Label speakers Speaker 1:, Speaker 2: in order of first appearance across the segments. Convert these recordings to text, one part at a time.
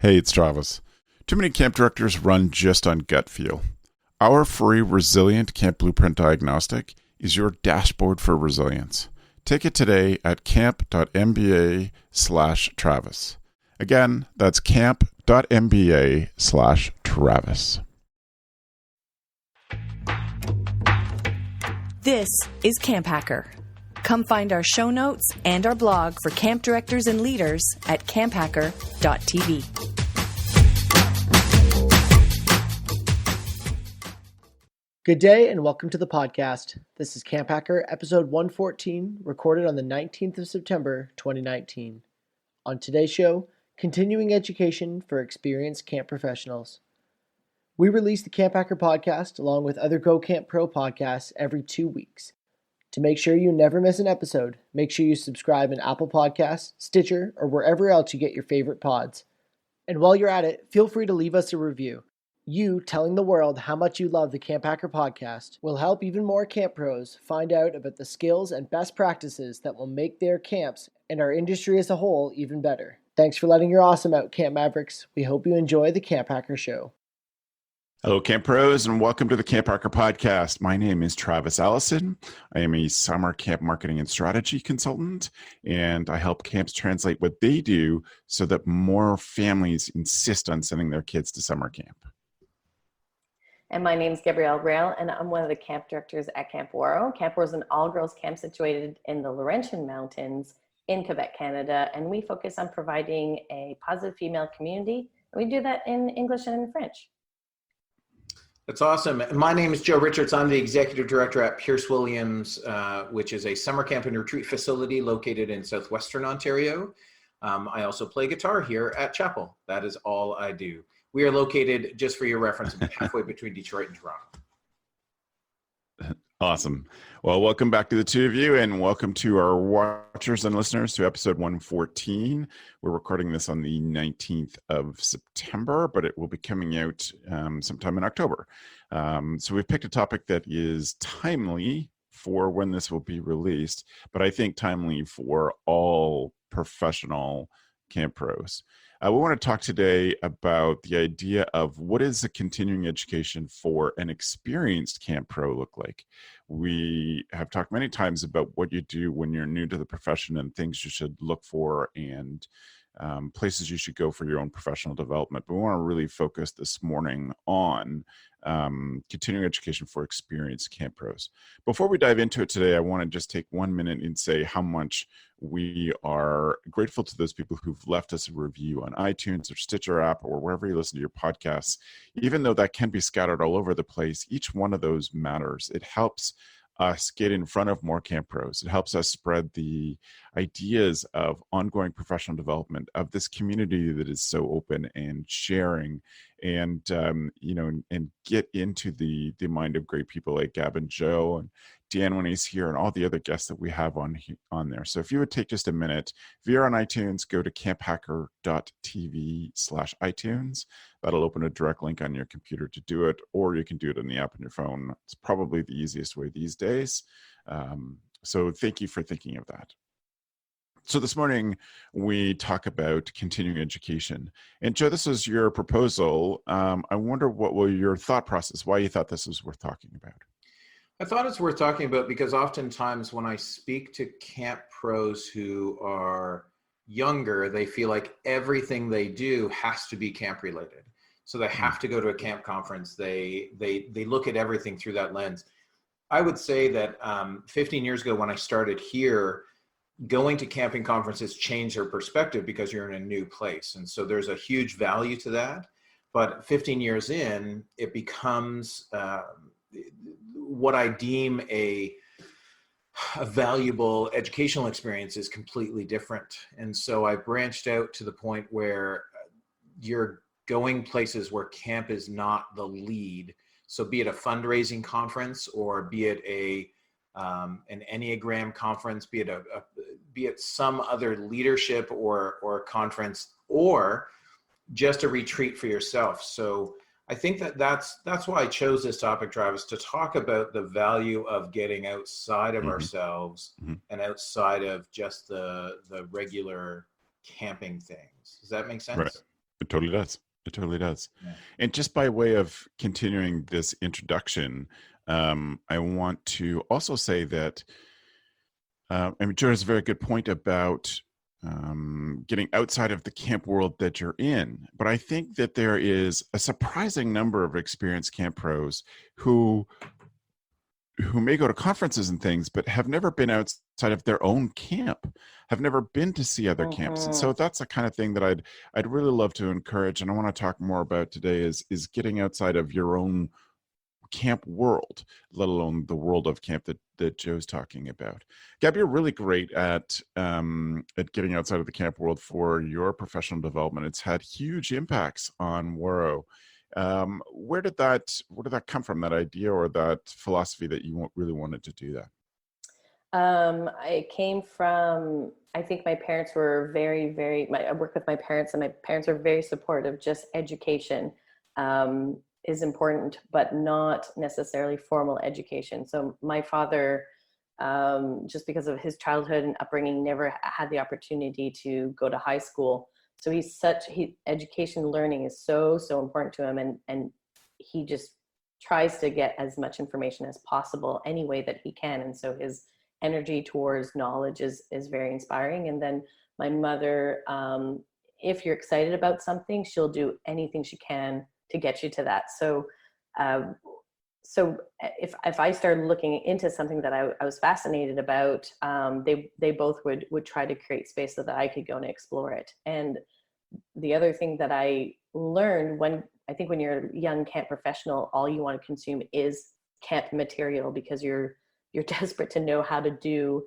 Speaker 1: Hey, it's Travis. Too many camp directors run just on gut feel. Our free Resilient Camp Blueprint Diagnostic is your dashboard for resilience. Take it today at camp.mba/Travis. Again, that's camp.mba/Travis.
Speaker 2: This is CampHacker. Come find our show notes and our blog for camp directors and leaders at camphacker.tv.
Speaker 3: Good day and welcome to the podcast. This is CampHacker episode 114, recorded on the 19th of September, 2019. On today's show, continuing education for experienced camp professionals. We release the CampHacker podcast along with other Go Camp Pro podcasts every 2 weeks. To make sure you never miss an episode, make sure you subscribe in Apple Podcasts, Stitcher, or wherever else you get your favorite pods. And while you're at it, feel free to leave us a review. You telling the world how much you love the CampHacker podcast will help even more camp pros find out about the skills and best practices that will make their camps and our industry as a whole even better. Thanks for letting your awesome out, Camp Mavericks. We hope you enjoy the CampHacker show.
Speaker 1: Hello, Camp Pros, and welcome to the CampHacker podcast. My name is Travis Allison. I am a summer camp marketing and strategy consultant, and I help camps translate what they do so that more families insist on sending their kids to summer camp.
Speaker 4: And my name is Gabrielle Rail, and I'm one of the camp directors at Camp Waro. Camp Waro is an all-girls camp situated in the Laurentian Mountains in Quebec, Canada, and we focus on providing a positive female community. And we do that in English and in French.
Speaker 5: That's awesome. My name is Joe Richards. I'm the executive director at Pierce Williams, which is a summer camp and retreat facility located in southwestern Ontario. I also play guitar here at Chapel. That is all I do. We are located, just for your reference, halfway between Detroit and Toronto.
Speaker 1: Awesome. Well, welcome back to the two of you, and welcome to our watchers and listeners to episode 114. We're recording this on the 19th of September, but it will be coming out sometime in October. So we've picked a topic that is timely for when this will be released, but I think timely for all professional camp pros. We want to talk today about the idea of what is a continuing education for an experienced camp pro look like. We have talked many times about what you do when you're new to the profession and things you should look for and places you should go for your own professional development. But we want to really focus this morning on continuing education for experienced camp pros. Before we dive into it today, I want to just take 1 minute and say how much we are grateful to those people who've left us a review on iTunes or Stitcher app or wherever you listen to your podcasts. Even though that can be scattered all over the place, each one of those matters. It helps us get in front of more camp pros. It helps us spread the ideas of ongoing professional development of this community that is so open and sharing, and and get into the mind of great people like Gab and Joe and Dan when he's here, and all the other guests that we have on there. So if you would take just a minute, if you're on iTunes, go to camphacker.tv/iTunes. That'll open a direct link on your computer to do it, or you can do it in the app on your phone. It's probably the easiest way these days. So thank you for thinking of that. So this morning, we talk about continuing education. And Joe, this is your proposal. I wonder what were your thought process, why you thought this was worth talking about?
Speaker 5: I thought it's worth talking about because oftentimes when I speak to camp pros who are younger, they feel like everything they do has to be camp related. So they have to go to a camp conference. They look at everything through that lens. I would say that 15 years ago when I started here, going to camping conferences changed their perspective because you're in a new place. And so there's a huge value to that. But 15 years in, it becomes what I deem a valuable educational experience is completely different. And so I branched out to the point where you're going places where camp is not the lead. So be it a fundraising conference or be it an Enneagram conference, be it some other leadership or conference, or just a retreat for yourself. So I think that's why I chose this topic, Travis, to talk about the value of getting outside of ourselves and outside of just the regular camping things. Does that make sense?
Speaker 1: Right. It totally does. It totally does.
Speaker 5: Yeah.
Speaker 1: And just by way of continuing this introduction, I want to also say that I mean, Joe has a very good point about getting outside of the camp world that you're in. But I think that there is a surprising number of experienced camp pros who may go to conferences and things, but have never been outside of their own camp, have never been to see other camps. And so that's the kind of thing that I'd really love to encourage. And I want to talk more about today is getting outside of your own camp world, let alone the world of camp that Joe's talking about. Gab, you're really great at getting outside of the camp world for your professional development. It's had huge impacts on Waro. Where did that come from, that idea or that philosophy that you really wanted to do that?
Speaker 4: It came from, I think my parents were I work with my parents, and my parents are very supportive. Just education is important, but not necessarily formal education. So my father, just because of his childhood and upbringing, never had the opportunity to go to high school. So education learning is so important to him, and he just tries to get as much information as possible any way that he can. And so his energy towards knowledge is very inspiring. And then my mother, if you're excited about something, she'll do anything she can to get you to that. So if I started looking into something that I was fascinated about, they both would try to create space so that I could go and explore it. And the other thing that I learned when you're a young camp professional, all you want to consume is camp material, because you're desperate to know how to do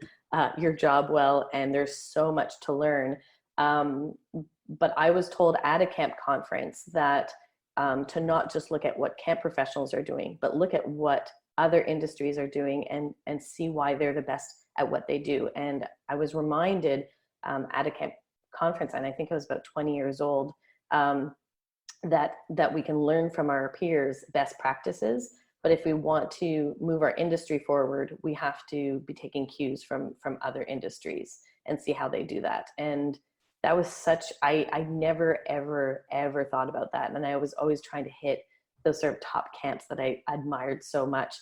Speaker 4: your job well, and there's so much to learn. But I was told at a camp conference that to not just look at what camp professionals are doing, but look at what other industries are doing and see why they're the best at what they do. And I was reminded at a camp conference, and I think I was about 20 years old, that we can learn from our peers best practices. But if we want to move our industry forward, we have to be taking cues from other industries and see how they do that. And that was I never, ever thought about that. And I was always trying to hit those sort of top camps that I admired so much.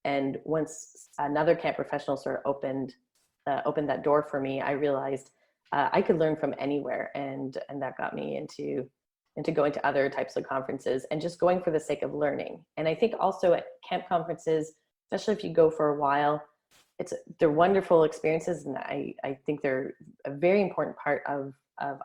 Speaker 4: And once another camp professional sort of opened that door for me, I realized I could learn from anywhere. And that got me into going to other types of conferences and just going for the sake of learning. And I think also at camp conferences, especially if you go for a while, they're wonderful experiences. And I think they're a very important part of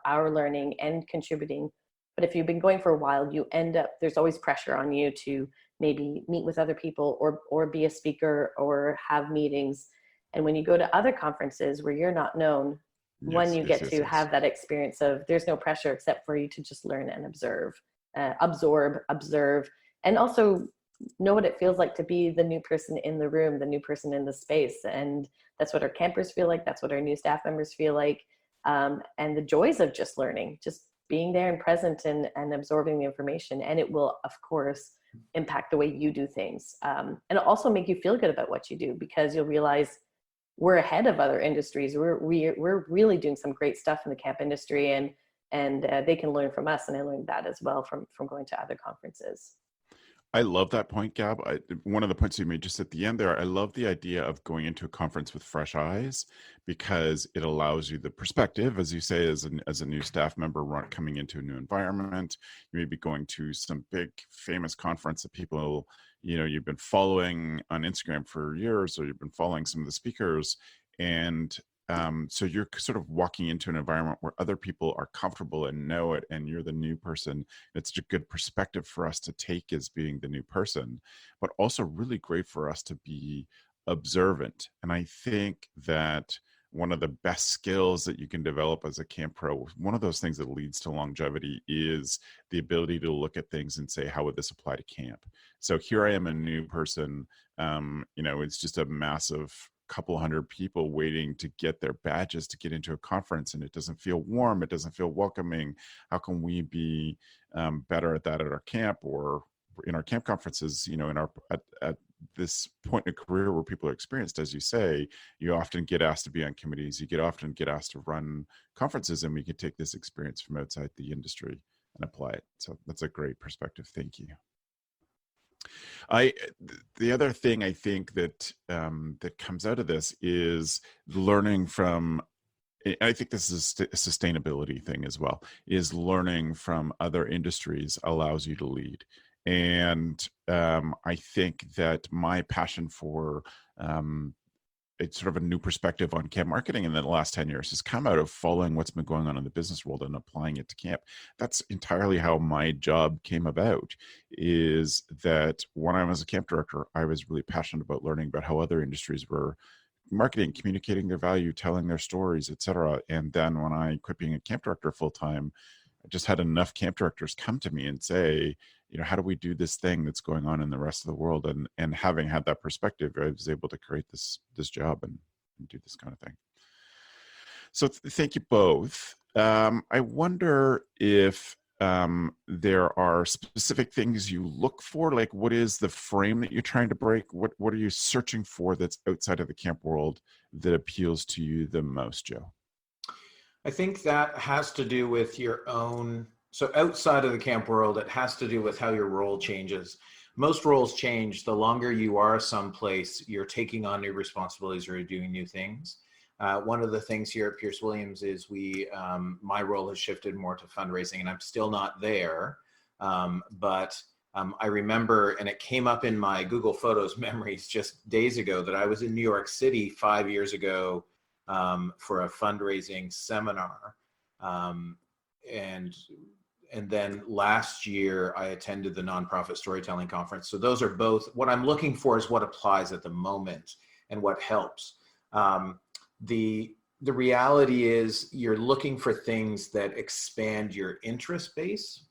Speaker 4: our learning and contributing. But if you've been going for a while, you end up, there's always pressure on you to maybe meet with other people or be a speaker or have meetings. And when you go to other conferences where you're not known, you get to have that experience of, there's no pressure except for you to just learn and absorb, and also know what it feels like to be the new person in the room, the new person in the space. And that's what our campers feel like. That's what our new staff members feel like. And the joys of just learning, just being there and present and absorbing the information. And it will, of course, impact the way you do things. And it'll also make you feel good about what you do, because you'll realize we're ahead of other industries. We're really doing some great stuff in the camp industry, and they can learn from us. And I learned that as well from going to other conferences.
Speaker 1: I love that point, Gab. One of the points you made just at the end there, I love the idea of going into a conference with fresh eyes, because it allows you the perspective, as you say, as a new staff member coming into a new environment. You may be going to some big famous conference that people, you've been following on Instagram for years, or you've been following some of the speakers. And so you're sort of walking into an environment where other people are comfortable and know it, and you're the new person. It's a good perspective for us to take as being the new person, but also really great for us to be observant. And I think that one of the best skills that you can develop as a camp pro, one of those things that leads to longevity, is the ability to look at things and say, how would this apply to camp? So here I am, a new person. It's just a massive couple hundred people waiting to get their badges to get into a conference, and it doesn't feel warm, it doesn't feel welcoming. How can we be better at that at our camp, or in our camp conferences? At this point in a career where people are experienced, as you say, you often get asked to be on committees, you often get asked to run conferences, and we can take this experience from outside the industry. and apply it. So that's a great perspective. Thank you. The other thing I think that that comes out of this is learning from. I think this is a sustainability thing as well. Is learning from other industries allows you to lead, and I think that my passion for it's sort of a new perspective on camp marketing in the last 10 years has come out of following what's been going on in the business world and applying it to camp. That's entirely how my job came about, is that when I was a camp director, I was really passionate about learning about how other industries were marketing, communicating their value, telling their stories, etc. And then when I quit being a camp director full-time, I just had enough camp directors come to me and say, how do we do this thing that's going on in the rest of the world? And having had that perspective, I was able to create this job and do this kind of thing. So thank you both. I wonder if there are specific things you look for, like what is the frame that you're trying to break? What are you searching for that's outside of the camp world that appeals to you the most, Joe?
Speaker 5: I think that has to do with your own. So outside of the camp world, it has to do with how your role changes. Most roles change. The longer you are someplace, you're taking on new responsibilities or you're doing new things. One of the things here at Pierce Williams is my role has shifted more to fundraising, and I'm still not there. But I remember, and it came up in my Google Photos memories just days ago, that I was in New York City 5 years ago for a fundraising seminar. And then last year I attended the Nonprofit Storytelling Conference. So those are both, what I'm looking for is what applies at the moment and what helps. The reality is you're looking for things that expand your interest base.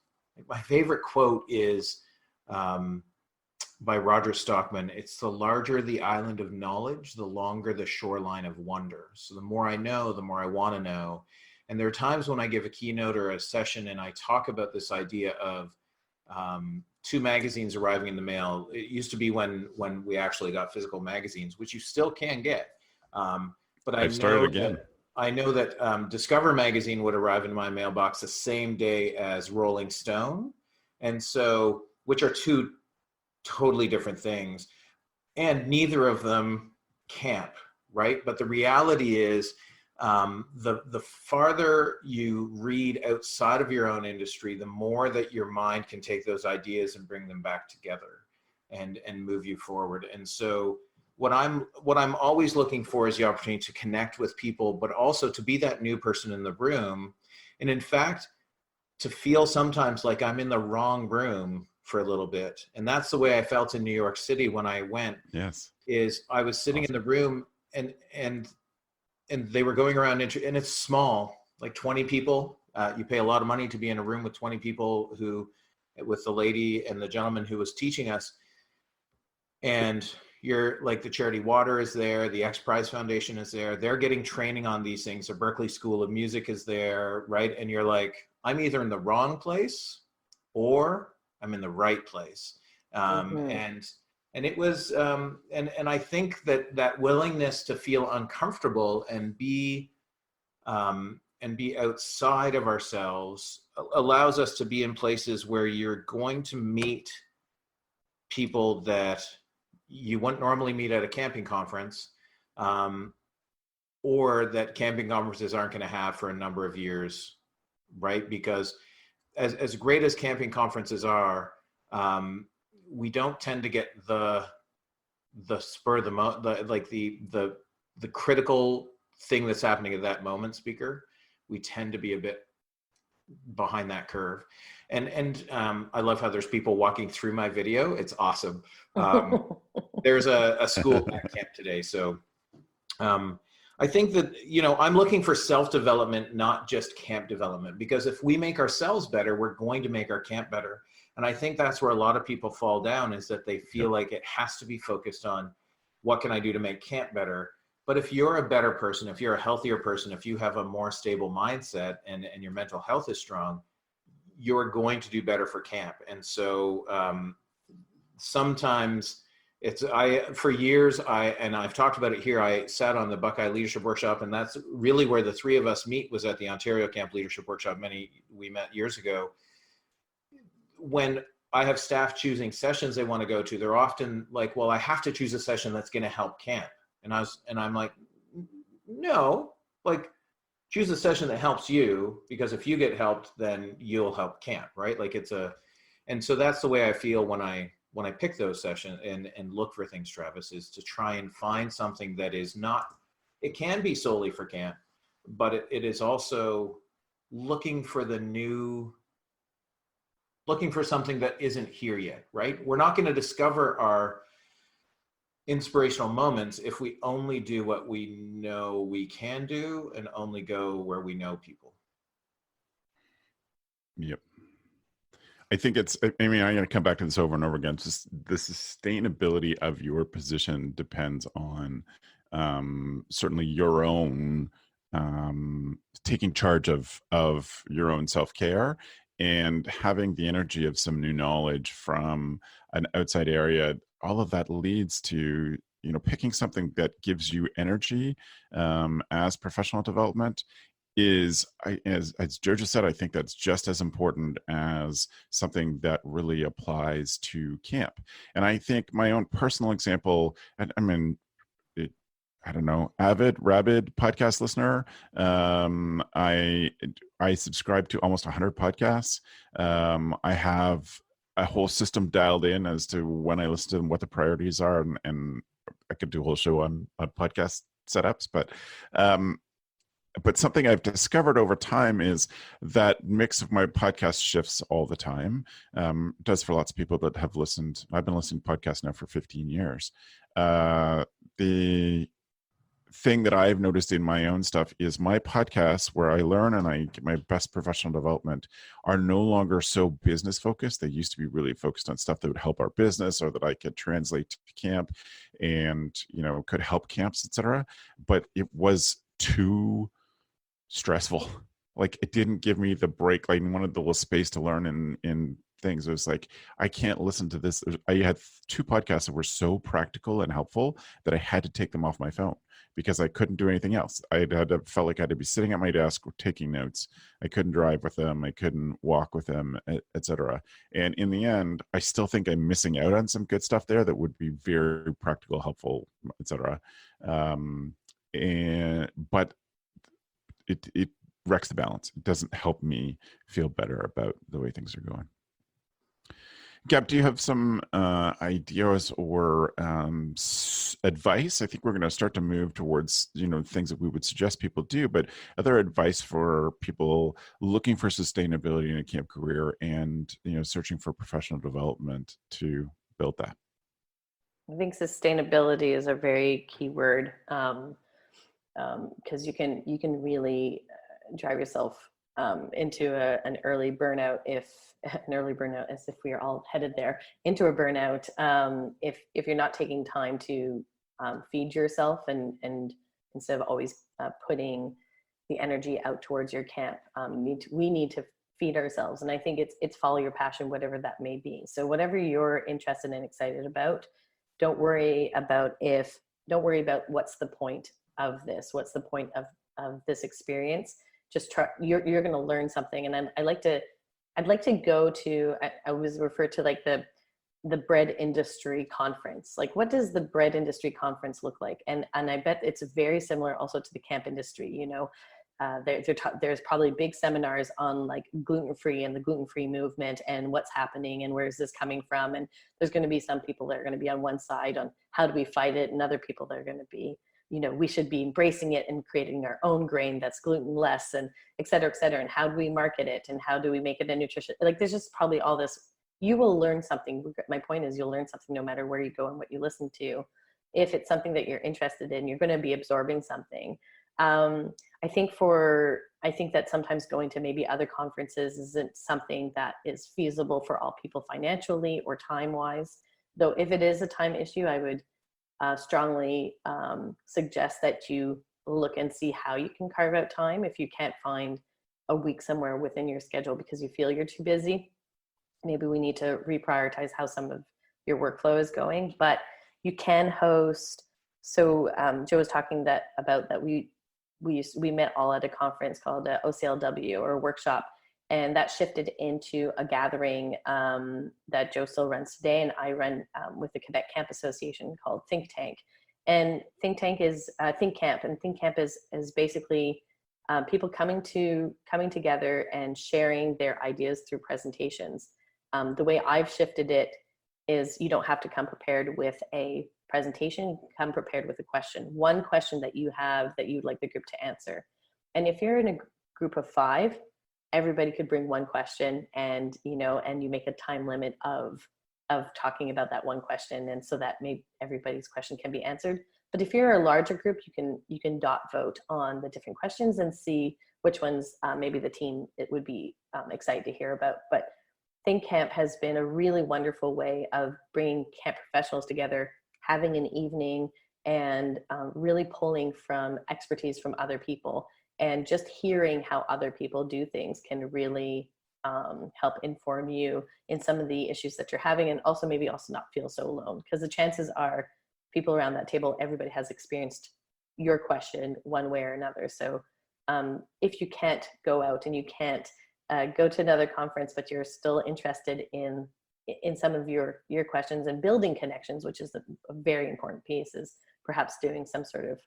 Speaker 5: My favorite quote is by Roger Stockman. It's the larger the island of knowledge, the longer the shoreline of wonder. So the more I know, the more I want to know. And there are times when I give a keynote or a session and I talk about this idea of 2 magazines arriving in the mail. It used to be when we actually got physical magazines, which you still can get. But I know that Discover magazine would arrive in my mailbox the same day as Rolling Stone. And so, which are 2 totally different things. And neither of them camp, right? But the reality is, the farther you read outside of your own industry, the more that your mind can take those ideas and bring them back together and move you forward. And so what I'm always looking for is the opportunity to connect with people, but also to be that new person in the room. And in fact, to feel sometimes like I'm in the wrong room for a little bit. And that's the way I felt in New York City when I went.
Speaker 1: Yes.
Speaker 5: Is I was sitting in the room and they were going around, and it's small, like 20 people. You pay a lot of money to be in a room with 20 people with the lady and the gentleman who was teaching us. And you're like, the Charity Water is there, the X Prize Foundation is there. They're getting training on these things. The Berklee School of Music is there, right? And you're like, I'm either in the wrong place or I'm in the right place. And it was, and I think that willingness to feel uncomfortable and be outside of ourselves allows us to be in places where you're going to meet people that you wouldn't normally meet at a camping conference, or that camping conferences aren't going to have for a number of years, right? Because as great as camping conferences are, we don't tend to get the spur of the critical thing that's happening at that moment speaker. We tend to be a bit behind that curve. And I love how there's people walking through my video. It's awesome. There's a school at camp today. So I think that, I'm looking for self-development, not just camp development, because if we make ourselves better, we're going to make our camp better. And I think that's where a lot of people fall down, is that they feel like it has to be focused on what can I do to make camp better. But if you're a better person, if you're a healthier person, if you have a more stable mindset and your mental health is strong, you're going to do better for camp. And so sometimes for years, and I've talked about it here, I sat on the Buckeye Leadership Workshop, and that's really where the 3 of us meet, was at the Ontario Camp Leadership Workshop. We met years ago. when I have staff choosing sessions they want to go to, they're often like, well, I have to choose a session that's going to help camp. And I'm like, no, like, choose a session that helps you, because if you get helped, then you'll help camp, right? Like and so that's the way I feel when I pick those sessions and look for things, Travis, is to try and find something that is not, it can be solely for camp, but it is also looking for something that isn't here yet, right? We're not going to discover our inspirational moments if we only do what we know we can do and only go where we know people.
Speaker 1: Yep. I think I'm going to come back to this over and over again. Just the sustainability of your position depends on certainly your own taking charge of your own self-care and having the energy of some new knowledge from an outside area. All of that leads to, picking something that gives you energy as professional development is, as Joe just said, I think that's just as important as something that really applies to camp. And I think my own personal example, I don't know, rabid podcast listener. I subscribe to almost 100 podcasts. I have a whole system dialed in as to when I listen to them, what the priorities are, and I could do a whole show on podcast setups. But something I've discovered over time is that mix of my podcast shifts all the time. It does for lots of people that have listened. I've been listening to podcasts now for 15 years. The thing that I've noticed in my own stuff is my podcasts, where I learn and I get my best professional development, are no longer so business focused. They used to be really focused on stuff that would help our business or that I could translate to camp and, could help camps, etc. But it was too stressful. Like, it didn't give me the break. I wanted the little space to learn in things. It was like, I can't listen to this. I had 2 podcasts that were so practical and helpful that I had to take them off my phone because I couldn't do anything else. Felt like I had to be sitting at my desk taking notes. I couldn't drive with them. I couldn't walk with them, etc. And in the end, I still think I'm missing out on some good stuff there that would be very practical, helpful, etc. But it wrecks the balance. It doesn't help me feel better about the way things are going. Gab, do you have some ideas or advice? I think we're going to start to move towards, things that we would suggest people do, but other advice for people looking for sustainability in a camp career and, searching for professional development to build that?
Speaker 4: I think sustainability is a very key word, because you can really drive yourself into an early burnout, as if we are all headed there, into a burnout, if you're not taking time to feed yourself and instead of always putting the energy out towards your camp. We need to feed ourselves, and I think it's follow your passion, whatever that may be. So whatever you're interested and excited about, don't worry about what's the point of this, what's the point of this experience. Just try. You're going to learn something, and then I'd like to go to. I was referred to like the bread industry conference. Like, what does the bread industry conference look like? And I bet it's very similar also to the camp industry. There's probably big seminars on like gluten-free and the gluten-free movement and what's happening and where is this coming from. And there's going to be some people that are going to be on one side on how do we fight it, and other people that are going to be, we should be embracing it and creating our own grain that's gluten-less, and et cetera, and how do we market it and how do we make it a nutrition, like there's just probably all this. You will learn something. My point is you'll learn something no matter where you go and what you listen to. If it's something that you're interested in, you're going to be absorbing something. I think that sometimes going to maybe other conferences isn't something that is feasible for all people financially or time-wise. Though if it is a time issue, I would strongly suggest that you look and see how you can carve out time. If you can't find a week somewhere within your schedule because you feel you're too busy, maybe we need to reprioritize how some of your workflow is going. But you can host. So Joe was talking about that we met all at a conference called OCLW, or a workshop, And that shifted into a gathering that Joe still runs today, and I run with the Quebec Camp Association, called Think Tank. And Think Tank is Think Camp, and Think Camp is basically people coming together and sharing their ideas through presentations. The way I've shifted it is you don't have to come prepared with a presentation, come prepared with a question. One question that you have that you'd like the group to answer. And if you're in a group of 5, everybody could bring one question, and you make a time limit of talking about that one question, and so that maybe everybody's question can be answered. But if you're a larger group, you can dot vote on the different questions and see which ones maybe the team it would be excited to hear about. But Think Camp has been a really wonderful way of bringing camp professionals together, having an evening, and really pulling from expertise from other people. And just hearing how other people do things can really help inform you in some of the issues that you're having, and also maybe not feel so alone, because the chances are people around that table, everybody has experienced your question one way or another. So if you can't go out and you can't go to another conference, but you're still interested in some of your questions and building connections, which is a very important piece, is perhaps doing some sort of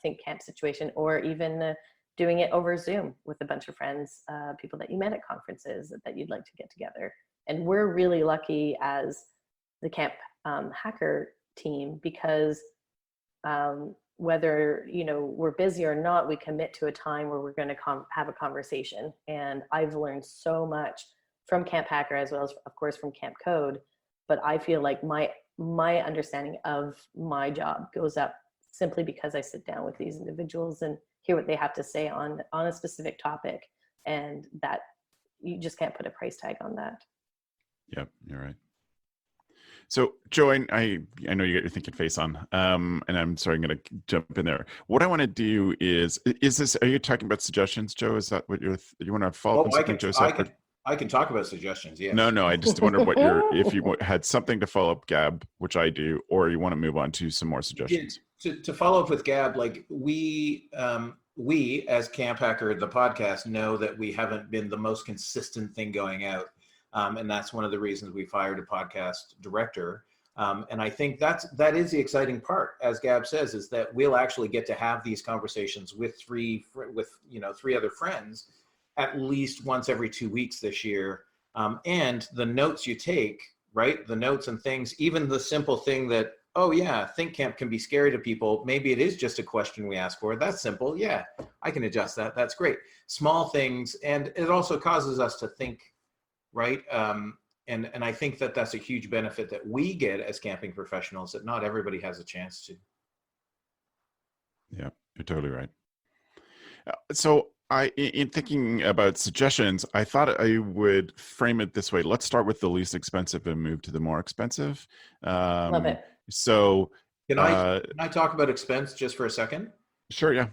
Speaker 4: Think Camp situation, or even doing it over Zoom with a bunch of friends, people that you met at conferences that you'd like to get together. And we're really lucky as the CampHacker team, because whether we're busy or not, we commit to a time where we're going to have a conversation. And I've learned so much from CampHacker, as well as, of course, from Camp Code. But I feel like my understanding of my job goes up simply because I sit down with these individuals and hear what they have to say on a specific topic, and that you just can't put a price tag on that.
Speaker 1: Yep, you're right. So, Joe, I know you got your thinking face on, and I'm sorry, I'm going to jump in there. What I want to do is this? Are you talking about suggestions, Joe? Is that what you want to follow up on something Joe said?
Speaker 5: I can talk about suggestions. Yes.
Speaker 1: No. I just wonder if you had something to follow up, Gab, which I do, or you want to move on to some more suggestions.
Speaker 5: Yeah, to follow up with Gab, like we as CampHacker, the podcast, know that we haven't been the most consistent thing going out. And that's one of the reasons we fired a podcast director. And I think that is the exciting part, as Gab says, is that we'll actually get to have these conversations with three other friends at least once every 2 weeks this year. And the notes you take, right? The notes and things, even the simple thing that, oh yeah, Think Camp can be scary to people. Maybe it is just a question we ask for. That's simple. Yeah, I can adjust that. That's great. Small things. And it also causes us to think, right? And I think that that's a huge benefit that we get as camping professionals that not everybody has a chance to.
Speaker 1: Yeah, you're totally right. So in thinking about suggestions, I thought I would frame it this way. Let's start with the least expensive and move to the more expensive.
Speaker 4: Love it.
Speaker 1: So
Speaker 5: can I talk about expense just for a second?
Speaker 1: Sure, yeah.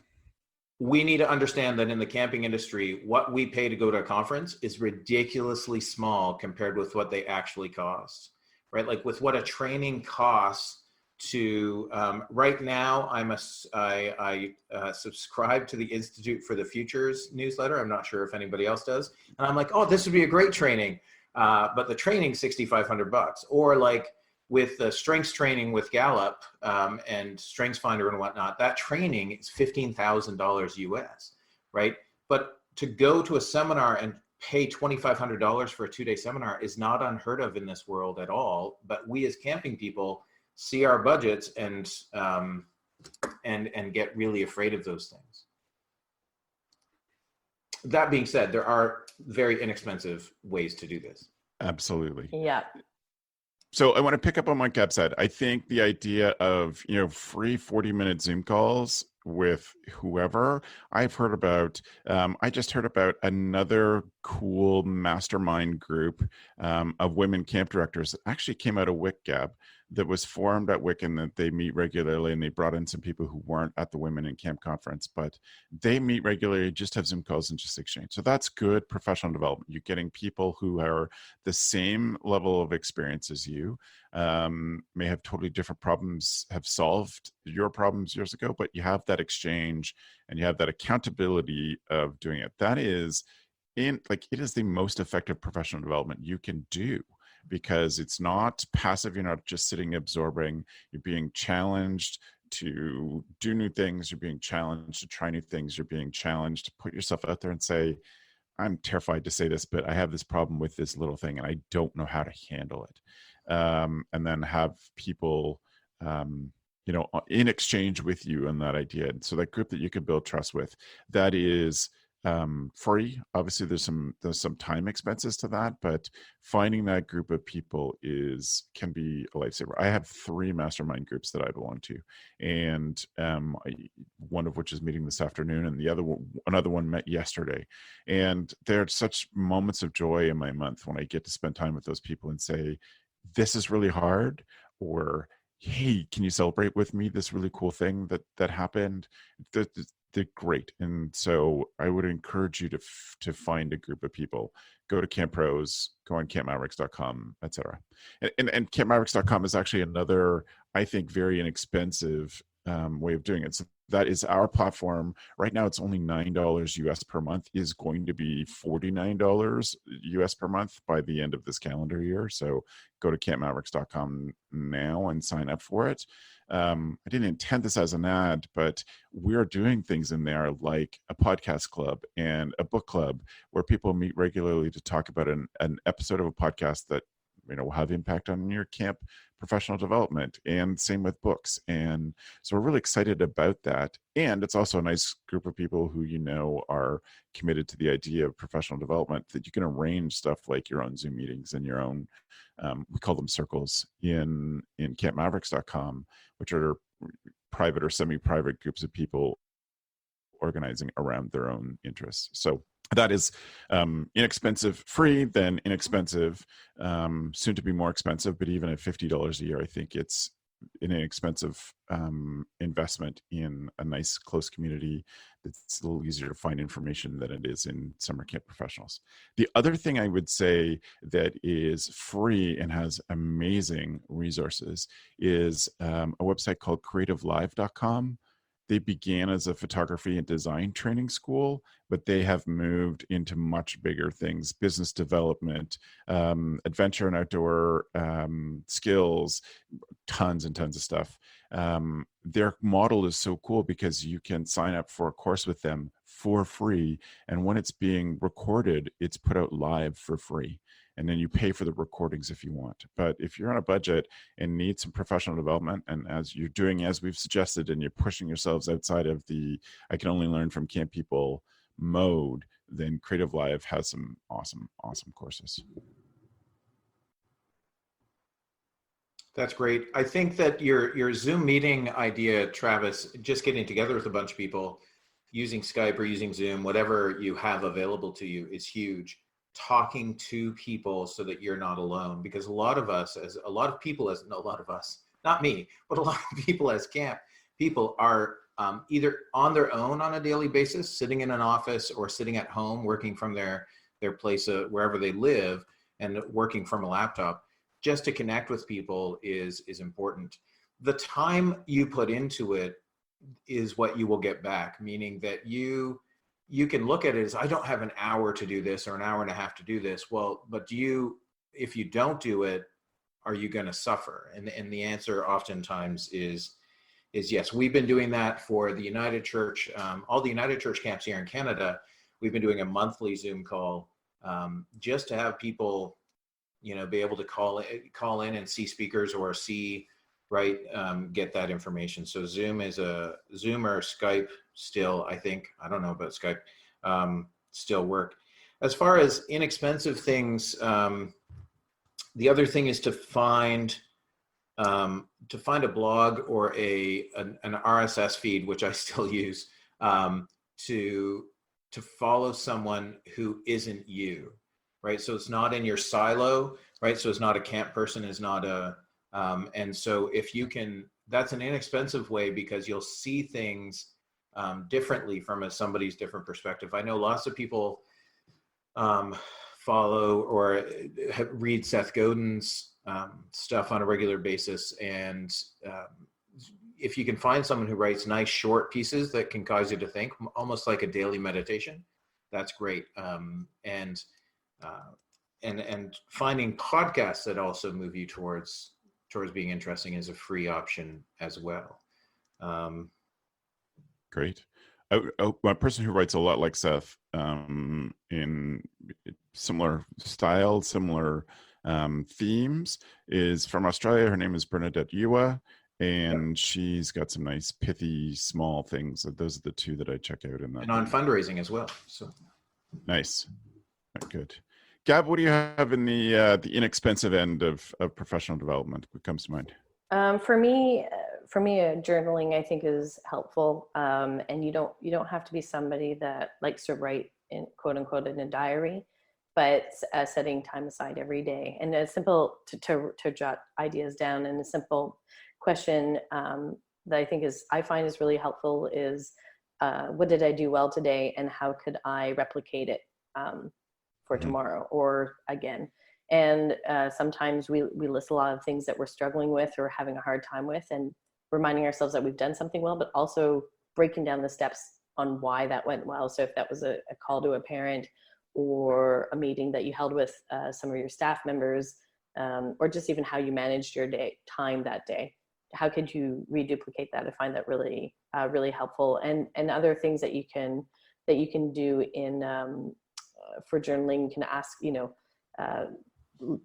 Speaker 5: We need to understand that in the camping industry, what we pay to go to a conference is ridiculously small compared with what they actually cost, right? Like with what a training costs to, right now, I subscribe to the Institute for the Futures newsletter. I'm not sure if anybody else does. And I'm like, oh, this would be a great training. But the training's $6,500. Or like with the strengths training with Gallup and Strengths Finder and whatnot, that training is $15,000 US, right? But to go to a seminar and pay $2,500 for a 2-day seminar is not unheard of in this world at all. But we as camping people see our budgets and get really afraid of those things. That being said, there are very inexpensive ways to do this.
Speaker 1: Absolutely.
Speaker 4: Yeah.
Speaker 1: So I want to pick up on what Gab said. I think the idea of, free 40-minute Zoom calls with whoever I've heard about. I just heard about another cool mastermind group of women camp directors that actually came out of WIC, Gab, that was formed at WIC, and that they meet regularly, and they brought in some people who weren't at the Women in Camp conference, but they meet regularly, just have Zoom calls and just exchange. So that's good professional development. You're getting people who are the same level of experience as you, may have totally different problems, have solved your problems years ago, but you have that exchange and you have that accountability of doing it. That is it is the most effective professional development you can do, because it's not passive. You're not just sitting absorbing. You're being challenged to do new things. You're being challenged to try new things. You're being challenged to put yourself out there and say, I'm terrified to say this, but I have this problem with this little thing and I don't know how to handle it. And then have people, in exchange with you on that idea. And so that group that you can build trust with, that is free. Obviously there's some time expenses to that, but finding that group of people can be a lifesaver. I have 3 mastermind groups that I belong to, and one of which is meeting this afternoon, and another one met yesterday. And there are such moments of joy in my month when I get to spend time with those people and say, this is really hard, or hey, can you celebrate with me this really cool thing that happened? They're great. And so I would encourage you to find a group of people. Go to Camp Pros, go on campmavericks.com, etc. And campmavericks.com is actually another, I think, very inexpensive way of doing it. So that is our platform. Right now, it's only $9 US per month, is going to be $49 US per month by the end of this calendar year. So go to campmavericks.com now and sign up for it. I didn't intend this as an ad, but we're doing things in there like a podcast club and a book club where people meet regularly to talk about an episode of a podcast that will have impact on your camp professional development, and same with books. And so we're really excited about that. And it's also a nice group of people who are committed to the idea of professional development, that you can arrange stuff like your own Zoom meetings and your own, we call them circles in campmavericks.com, which are private or semi-private groups of people organizing around their own interests. So that is inexpensive, free, then inexpensive, soon to be more expensive, but even at $50 a year, I think it's an inexpensive investment in a nice, close community that's a little easier to find information than it is in summer camp professionals. The other thing I would say that is free and has amazing resources is a website called creativelive.com. They began as a photography and design training school, but they have moved into much bigger things: business development, adventure and outdoor skills, tons and tons of stuff. Their model is so cool because you can sign up for a course with them for free. And when it's being recorded, it's put out live for free. And then you pay for the recordings if you want. But if you're on a budget and need some professional development, and as you're doing, as we've suggested, and you're pushing yourselves outside of the I can only learn from camp people mode, then Creative Live has some awesome, awesome courses.
Speaker 5: That's great. I think that your Zoom meeting idea, Travis, just getting together with a bunch of people using Skype or using Zoom, whatever you have available to you, is huge. Talking to people so that you're not alone, because a lot of people as camp people are either on their own on a daily basis, sitting in an office, or sitting at home working from their place wherever they live and working from a laptop. Just to connect with people is important. The time you put into it is what you will get back, meaning that you can look at it as, I don't have an hour to do this or an hour and a half to do this. Well, but if you don't do it, are you going to suffer? And the answer oftentimes is yes. We've been doing that for the United Church, all the United Church camps here in Canada. We've been doing a monthly Zoom call just to have people, be able to call in and see speakers or get that information. So Zoom or Skype still, I think, I don't know about Skype, still work. As far as inexpensive things, the other thing is to find a blog or an RSS feed, which I still use, to follow someone who isn't you, right? So it's not in your silo, right? So it's not a camp person, is not and so if you can, that's an inexpensive way, because you'll see things differently from somebody's different perspective. I know lots of people follow or read Seth Godin's stuff on a regular basis. And if you can find someone who writes nice short pieces that can cause you to think, almost like a daily meditation, that's great. And finding podcasts that also move you towards being interesting is a free option as well.
Speaker 1: Great. A person who writes a lot like Seth, in similar style, similar themes, is from Australia. Her name is Bernadette Ewa, and she's got some nice pithy small things. Those are the two that I check out in that.
Speaker 5: And on fundraising as well. So
Speaker 1: nice. Good. Gab, what do you have in the inexpensive end of professional development? What comes to mind?
Speaker 4: For me, journaling I think is helpful, and you don't have to be somebody that likes to write in quote unquote in a diary, but setting time aside every day, and a simple to jot ideas down. And a simple question that I find is really helpful is, what did I do well today, and how could I replicate it for tomorrow or again? And sometimes we list a lot of things that we're struggling with or having a hard time with, and reminding ourselves that we've done something well, but also breaking down the steps on why that went well. So if that was a call to a parent, or a meeting that you held with some of your staff members, or just even how you managed your time that day, how could you reduplicate that? I find that really really helpful. And other things that you can do in for journaling, you can ask,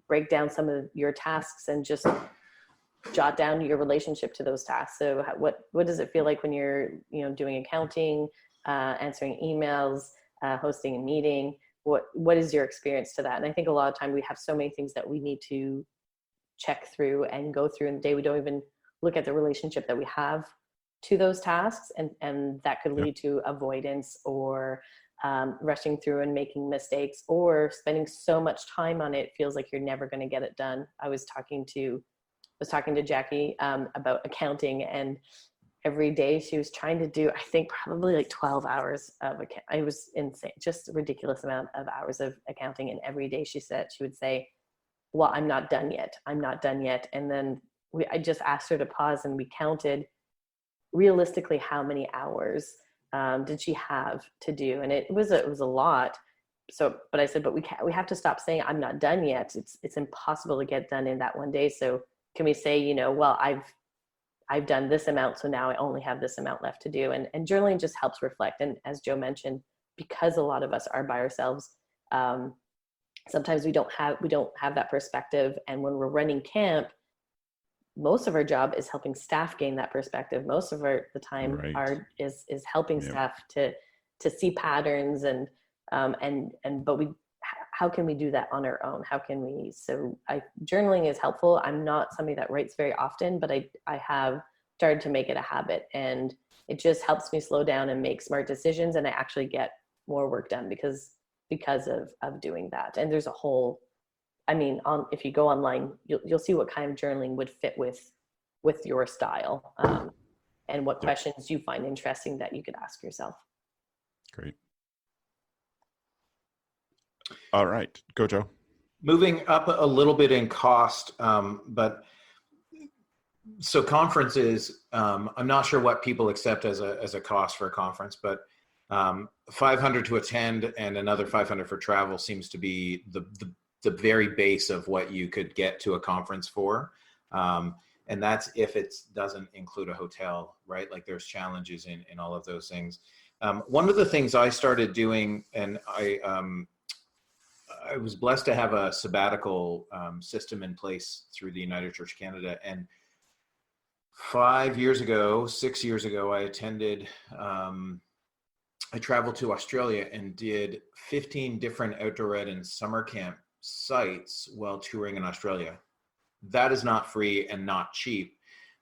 Speaker 4: break down some of your tasks and just jot down your relationship to those tasks. So what does it feel like when you're doing accounting, answering emails, hosting a meeting? What is your experience to that? And I think a lot of time we have so many things that we need to check through and go through in the day. We don't even look at the relationship that we have to those tasks, and that could lead to avoidance, or rushing through and making mistakes, or spending so much time on it feels like you're never going to get it done. I was talking to Jackie about accounting, and every day she was trying to do, I think probably like 12 hours of accounting. It was insane, just a ridiculous amount of hours of accounting. And every day she would say, well, I'm not done yet. And then I just asked her to pause, and we counted realistically how many hours did she have to do. And it was a lot. So, but I said, but we have to stop saying I'm not done yet. It's impossible to get done in that one day. So can we say, well, I've done this amount, so now I only have this amount left to do. And journaling just helps reflect. And as Joe mentioned, because a lot of us are by ourselves, sometimes we don't have that perspective. And when we're running camp, most of our job is helping staff gain that perspective. Most of the time is helping staff to see patterns, but how can we do that on our own? How can we? So journaling is helpful. I'm not somebody that writes very often, but I have started to make it a habit, and it just helps me slow down and make smart decisions. And I actually get more work done because of doing that. And there's a whole, if you go online, you'll see what kind of journaling would fit with your style, and what questions you find interesting that you could ask yourself.
Speaker 1: Great. All right, go Joe.
Speaker 5: Moving up a little bit in cost, but so conferences, I'm not sure what people accept as a cost for a conference, but $500 to attend and another $500 for travel seems to be the very base of what you could get to a conference for. And that's if it doesn't include a hotel, right? Like there's challenges in all of those things. One of the things I started doing, and I was blessed to have a sabbatical system in place through the United Church Canada. And 6 years ago, I traveled to Australia and did 15 different outdoor ed and summer camp sites while touring in Australia. That is not free and not cheap.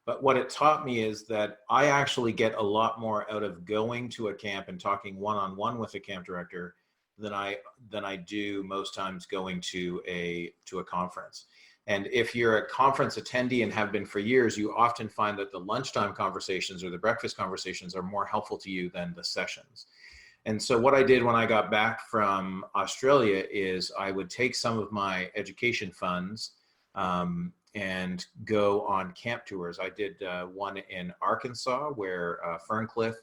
Speaker 5: But what it taught me is that I actually get a lot more out of going to a camp and talking one-on-one with a camp director than I do most times going to a conference. And if you're a conference attendee and have been for years, you often find that the lunchtime conversations or the breakfast conversations are more helpful to you than the sessions. And so what I did when I got back from Australia is I would take some of my education funds and go on camp tours. I did one in Arkansas where Ferncliff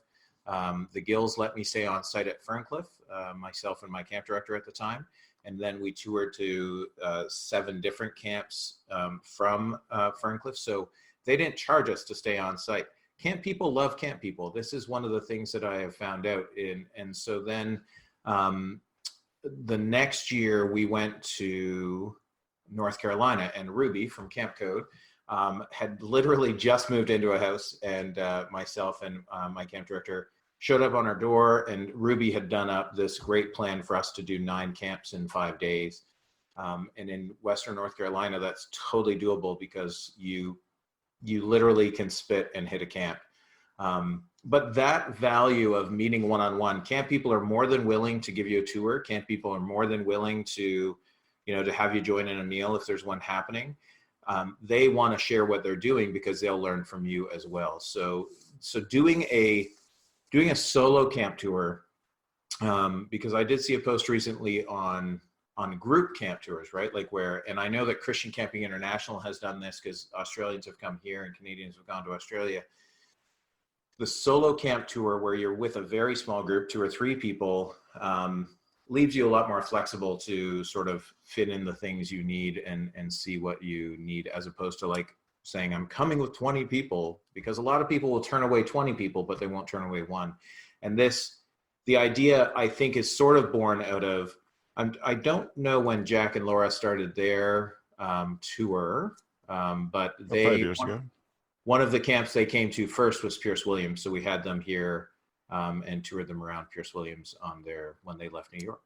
Speaker 5: The Gills let me stay on site at Ferncliff, myself and my camp director at the time. And then we toured to 7 different camps from Ferncliff. So they didn't charge us to stay on site. Camp people love camp people. This is one of the things that I have found out. And so then the next year we went to North Carolina, and Ruby from Camp Code had literally just moved into a house, and myself and my camp director showed up on our door, and Ruby had done up this great plan for us to do 9 camps in 5 days. And in Western North Carolina, that's totally doable because you literally can spit and hit a camp. But that value of meeting one-on-one, camp people are more than willing to give you a tour. Camp people are more than willing to, to have you join in a meal if there's one happening. They want to share what they're doing because they'll learn from you as well. So doing a solo camp tour, because I did see a post recently on group camp tours, right? Like and I know that Christian Camping International has done this because Australians have come here and Canadians have gone to Australia. The solo camp tour where you're with a very small group, 2 or 3 people, leaves you a lot more flexible to sort of fit in the things you need and see what you need, as opposed to like saying, I'm coming with 20 people, because a lot of people will turn away 20 people, but they won't turn away 1. And the idea, I think, is sort of born out of, I don't know when Jack and Laura started their tour, but
Speaker 1: 5 years ago.
Speaker 5: One of the camps they came to first was Pierce Williams. So we had them here and toured them around Pierce Williams when they left New York.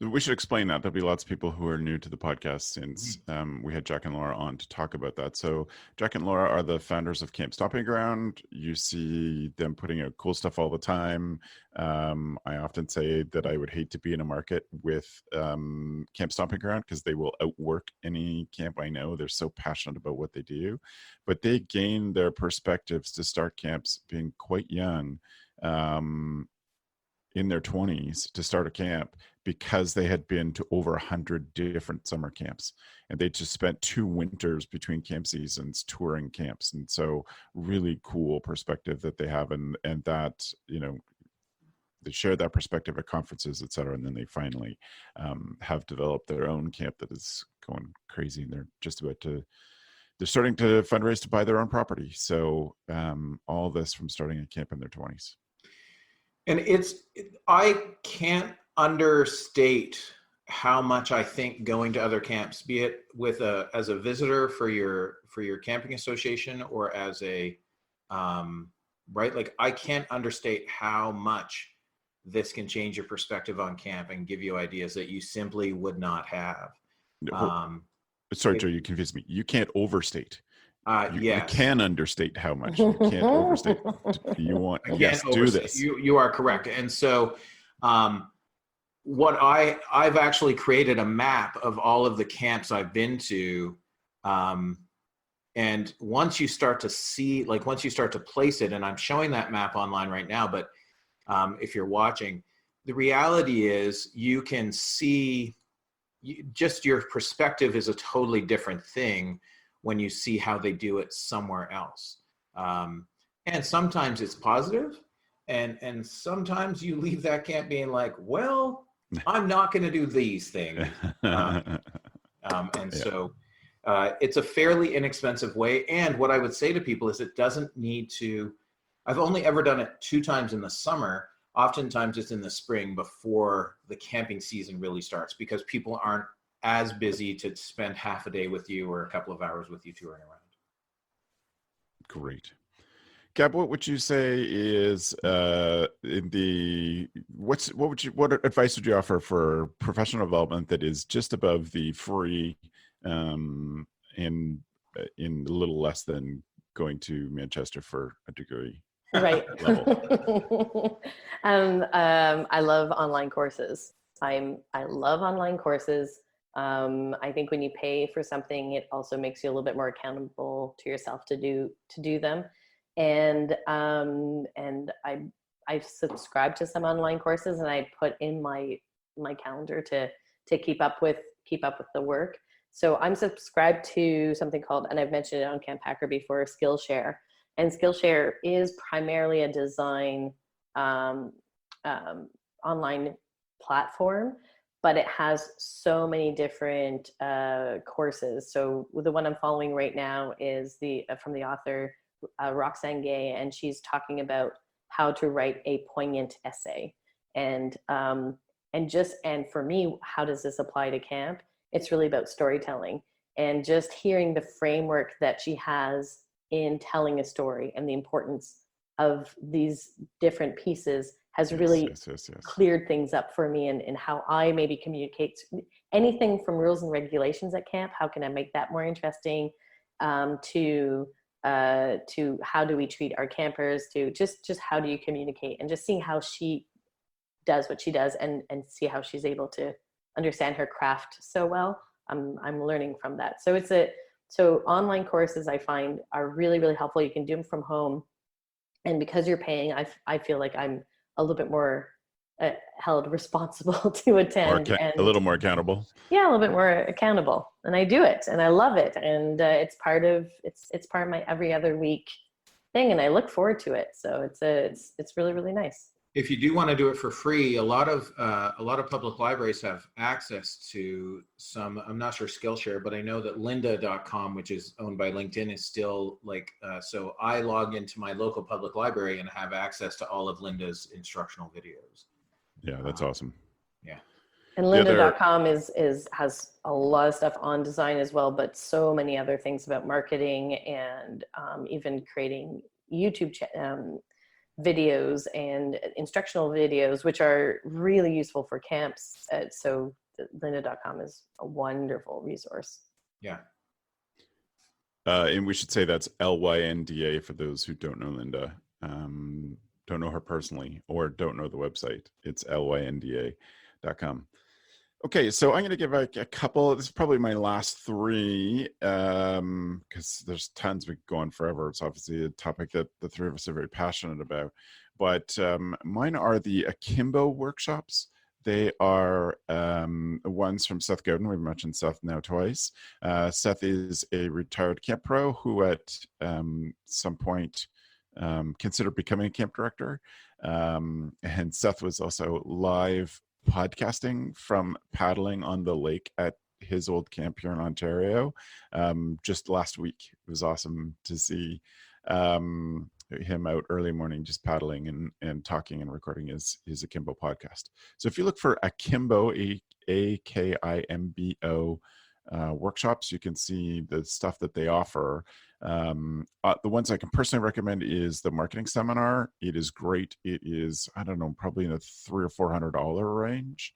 Speaker 1: We should explain that. There'll be lots of people who are new to the podcast since we had Jack and Laura on to talk about that. So Jack and Laura are the founders of Camp Stomping Ground. You see them putting out cool stuff all the time. I often say that I would hate to be in a market with Camp Stomping Ground because they will outwork any camp I know. They're so passionate about what they do. But they gain their perspectives to start camps being quite young, in their 20s, to start a camp, because they had been to over 100 different summer camps, and they just spent 2 winters between camp seasons touring camps. And so really cool perspective that they have, and that, they share that perspective at conferences, et cetera. And then they finally have developed their own camp that is going crazy, and they're starting to fundraise to buy their own property. So all this from starting a camp in their 20s.
Speaker 5: And I can't understate how much I think going to other camps, be it as a visitor for your camping association, or as a, right? Like, I can't understate how much this can change your perspective on camp and give you ideas that you simply would not have.
Speaker 1: Sorry, Joe, you confused me. You can't overstate.
Speaker 5: Yes.
Speaker 1: You can understate how much. You can't overstate. You want, yes, do this.
Speaker 5: You are correct. And so what I've actually created a map of all of the camps I've been to. And once you start to place it, and I'm showing that map online right now, but if you're watching, the reality is you can see just your perspective is a totally different thing when you see how they do it somewhere else. And sometimes it's positive, and sometimes you leave that camp being like, well, I'm not going to do these things. So it's a fairly inexpensive way. And what I would say to people is it doesn't need to, I've only ever done it 2 times in the summer. Oftentimes it's in the spring before the camping season really starts, because people aren't as busy to spend half a day with you or a couple of hours with you touring around.
Speaker 1: Great. Gab, what would you say is what advice would you offer for professional development that is just above the free and in a little less than going to Manchester for a degree?
Speaker 4: Right. I love online courses. I love online courses. I think when you pay for something, it also makes you a little bit more accountable to yourself to do them. And I've subscribed to some online courses, and I put in my calendar to keep up with the work. So I'm subscribed to something called, and I've mentioned it on CampHacker before, Skillshare. And Skillshare is primarily a design online platform, but it has so many different courses. So the one I'm following right now is from the author Roxane Gay, and she's talking about how to write a poignant essay. And for me, how does this apply to camp? It's really about storytelling, and just hearing the framework that she has in telling a story and the importance of these different pieces has really cleared things up for me, and how I maybe communicate anything from rules and regulations at camp. How can I make that more interesting? To how do we treat our campers? To just how do you communicate? And just seeing how she does what she does, and see how she's able to understand her craft so well. I'm learning from that. So online courses I find are really, really helpful. You can do them from home, and because you're paying, I feel like I'm a little bit more held responsible to attend, and
Speaker 1: a little more accountable.
Speaker 4: Yeah, a little bit more accountable, and I do it, and I love it, and it's part of my every other week thing, and I look forward to it. So it's really, really nice.
Speaker 5: If you do want to do it for free, a lot of public libraries have access to some. I'm not sure Skillshare, but I know that lynda.com, which is owned by LinkedIn, is still so I log into my local public library and have access to all of Lynda's instructional videos.
Speaker 1: Yeah, that's awesome.
Speaker 5: Yeah.
Speaker 4: And lynda.com has a lot of stuff on design as well, but so many other things about marketing, and even creating YouTube videos and instructional videos, which are really useful for camps. So lynda.com is a wonderful resource.
Speaker 5: Yeah.
Speaker 1: And we should say that's LYNDA for those who don't know Lynda, don't know her personally, or don't know the website. It's lynda.com. Okay, so I'm going to give a couple. This is probably my last three, because there's tons. We could go on forever. It's obviously a topic that the three of us are very passionate about. But mine are the Akimbo workshops. They are ones from Seth Godin. We've mentioned Seth now twice. Seth is a retired camp pro who at some point considered becoming a camp director. And Seth was also live podcasting from paddling on the lake at his old camp here in Ontario just last week. It was awesome to see him out early morning just paddling and talking and recording his Akimbo podcast. So if you look for Akimbo, Akimbo workshops, you can see the stuff that they offer. The ones I can personally recommend is the marketing seminar. It is great. It is, I don't know, probably in the $300 or $400 range.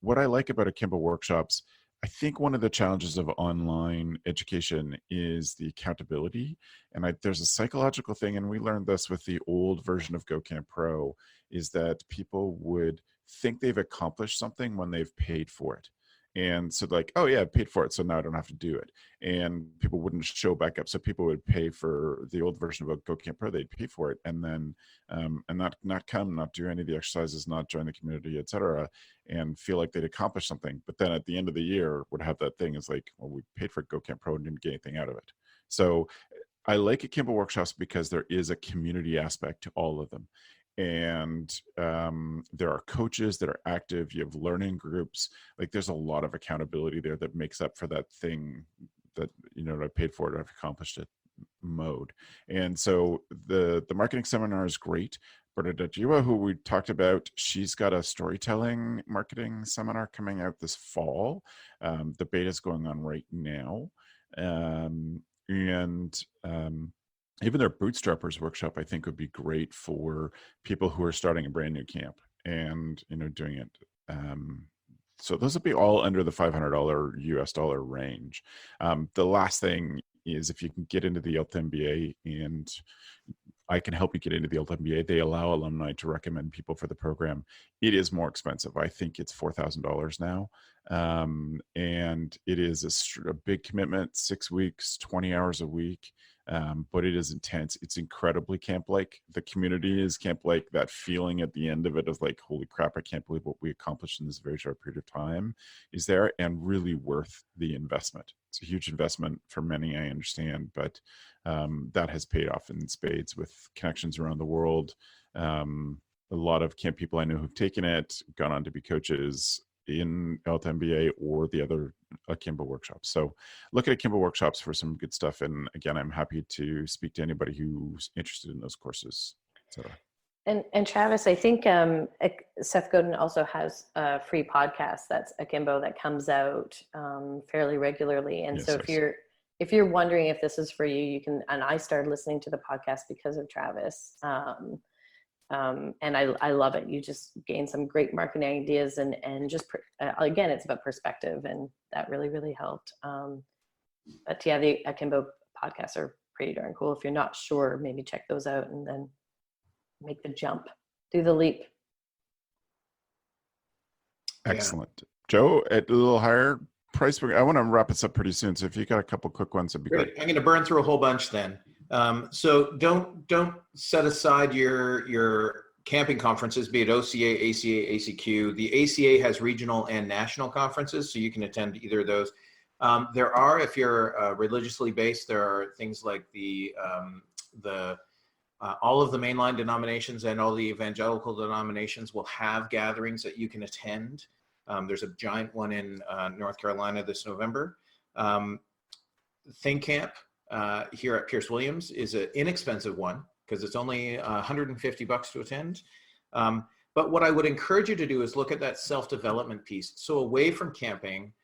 Speaker 1: What I like about Akimbo workshops, I think one of the challenges of online education is the accountability. And there's a psychological thing, and we learned this with the old version of GoCamp Pro, is that people would think they've accomplished something when they've paid for it. And so like, oh yeah, I paid for it, so now I don't have to do it. And people wouldn't show back up. So people would pay for the old version of GoCamp Pro, they'd pay for it, and then and not come, not do any of the exercises, not join the community, etc., and feel like they'd accomplished something. But then at the end of the year would have that thing is like, well, we paid for GoCamp Pro and didn't get anything out of it. So I like Akimbo workshops because there is a community aspect to all of them. And there are coaches that are active. You have learning groups. Like there's a lot of accountability there that makes up for that thing that, I paid for it, I've accomplished it mode. And so the marketing seminar is great. Bernadette Jiwa, who we talked about, she's got a storytelling marketing seminar coming out this fall. The beta is going on right now. Even their Bootstrappers workshop, I think, would be great for people who are starting a brand new camp and, doing it. So those would be all under the $500 US dollar range. The last thing is if you can get into the LTMBA, and I can help you get into the LTMBA, they allow alumni to recommend people for the program. It is more expensive. I think it's $4,000 now. And it is a big commitment, 6 weeks, 20 hours a week. but it is intense. It's incredibly camp-like. The community is camp-like. That feeling at the end of it of like, holy crap, I can't believe what we accomplished in this very short period of time is there, and really worth the investment. It's a huge investment for many, I understand, but that has paid off in spades with connections around the world. A lot of camp people I know who've taken it, gone on to be coaches in Alta MBA or the other Akimbo workshops. So look at Akimbo workshops for some good stuff. And again, I'm happy to speak to anybody who's interested in those courses, etc.
Speaker 4: And Travis, I think Seth Godin also has a free podcast that's Akimbo that comes out fairly regularly. And
Speaker 1: Yes,
Speaker 4: so
Speaker 1: yes.
Speaker 4: if you're wondering if this is for you, you can. And I started listening to the podcast because of Travis. And I love it. You just gain some great marketing ideas and just, again, it's about perspective, and that really, really helped. But yeah, the Akimbo podcasts are pretty darn cool. If you're not sure, maybe check those out and then make the jump, do the leap.
Speaker 1: Excellent. Joe, at a little higher price, I want to wrap this up pretty soon. So if you got a couple quick ones, it'd be great.
Speaker 5: I'm going to burn through a whole bunch then. So don't set aside your camping conferences, be it OCA, ACA, ACQ. The ACA has regional and national conferences, so you can attend either of those. There are, if you're religiously based, there are things like all of the mainline denominations and all the evangelical denominations will have gatherings that you can attend. There's a giant one in North Carolina this November. Think Camp here at Pierce Williams is an inexpensive one because it's only $150 to attend. But what I would encourage you to do is look at that self-development piece. So away from camping,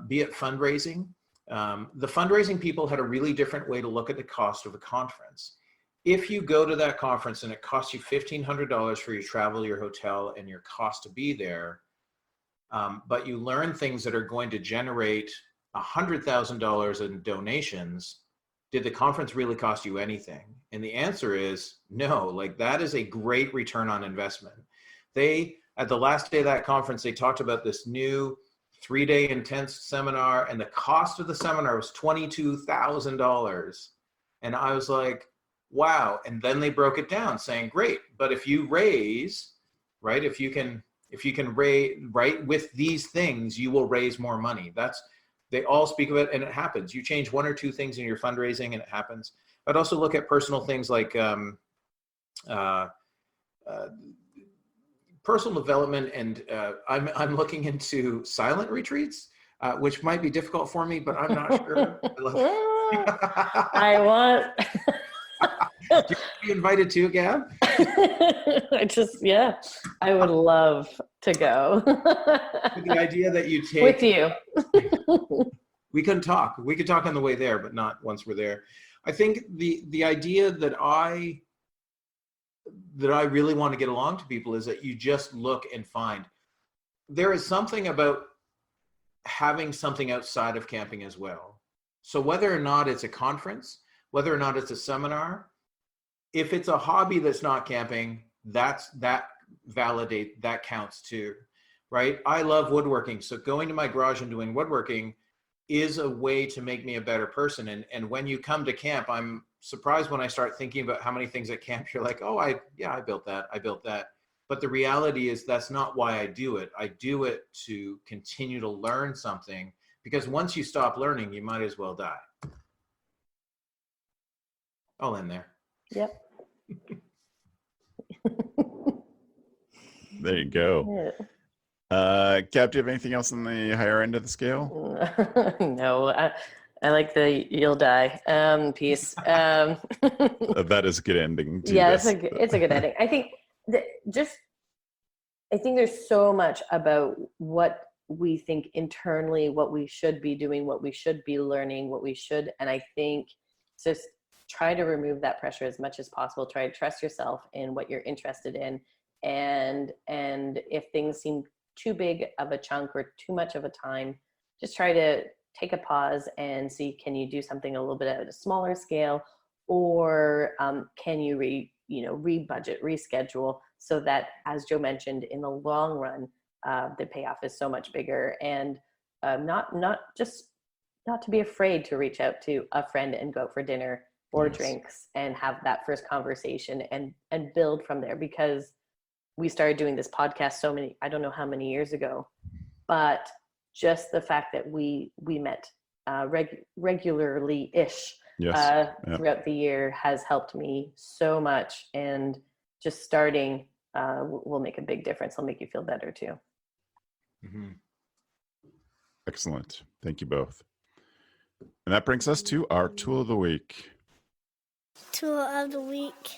Speaker 5: be it fundraising, the fundraising people had a really different way to look at the cost of a conference. If you go to that conference and it costs you $1,500 for your travel, your hotel, and your cost to be there, but you learn things that are going to generate $100,000 in donations, did the conference really cost you anything? And the answer is no. Like, that is a great return on investment. At the last day of that conference, they talked about this new 3-day intense seminar, and the cost of the seminar was $22,000. And I was like, wow. And then they broke it down saying, great, but if you raise, right, if you can raise, right, with these things, you will raise more money. They all speak of it, and it happens. You change one or two things in your fundraising and it happens. I'd also look at personal things like personal development, and I'm looking into silent retreats, which might be difficult for me, but I'm not sure.
Speaker 4: I want.
Speaker 5: Do you be invited too, Gab?
Speaker 4: I would love to go.
Speaker 5: The idea that you take
Speaker 4: with you.
Speaker 5: We could talk on the way there, but not once we're there. I think the idea that I really want to get along to people is that you just look and find. There is something about having something outside of camping as well. So whether or not it's a conference, whether or not it's a seminar, if it's a hobby that's not camping, that counts too, right? I love woodworking. So going to my garage and doing woodworking is a way to make me a better person. And when you come to camp, I'm surprised when I start thinking about how many things at camp you're like, oh, I built that. But the reality is that's not why I do it. I do it to continue to learn something, because once you stop learning, you might as well die. I'll end there.
Speaker 4: Yep.
Speaker 1: There you go.
Speaker 4: Yeah.
Speaker 1: Gab, do you have anything else on the higher end of the scale?
Speaker 4: No, I like the you'll die piece.
Speaker 1: That is a good ending.
Speaker 4: It's a good ending. I think I think there's so much about what we think internally, what we should be doing, what we should be learning, and I think just try to remove that pressure as much as possible. Try to trust yourself in what you're interested in. And if things seem too big of a chunk or too much of a time, just try to take a pause and see, can you do something a little bit at a smaller scale, or can you re-budget, reschedule, so that, as Joe mentioned, in the long run, the payoff is so much bigger. And not to be afraid to reach out to a friend and go out for dinner or
Speaker 1: Yes.
Speaker 4: drinks and have that first conversation and build from there, because we started doing this podcast I don't know how many years ago, but just the fact that we met regularly-ish
Speaker 1: Yes. Yeah.
Speaker 4: throughout the year has helped me so much, and just starting will make a big difference. It'll make you feel better too.
Speaker 5: Mm-hmm.
Speaker 1: Excellent. Thank you both. And that brings us to our tool of the week.
Speaker 6: Tool of the week.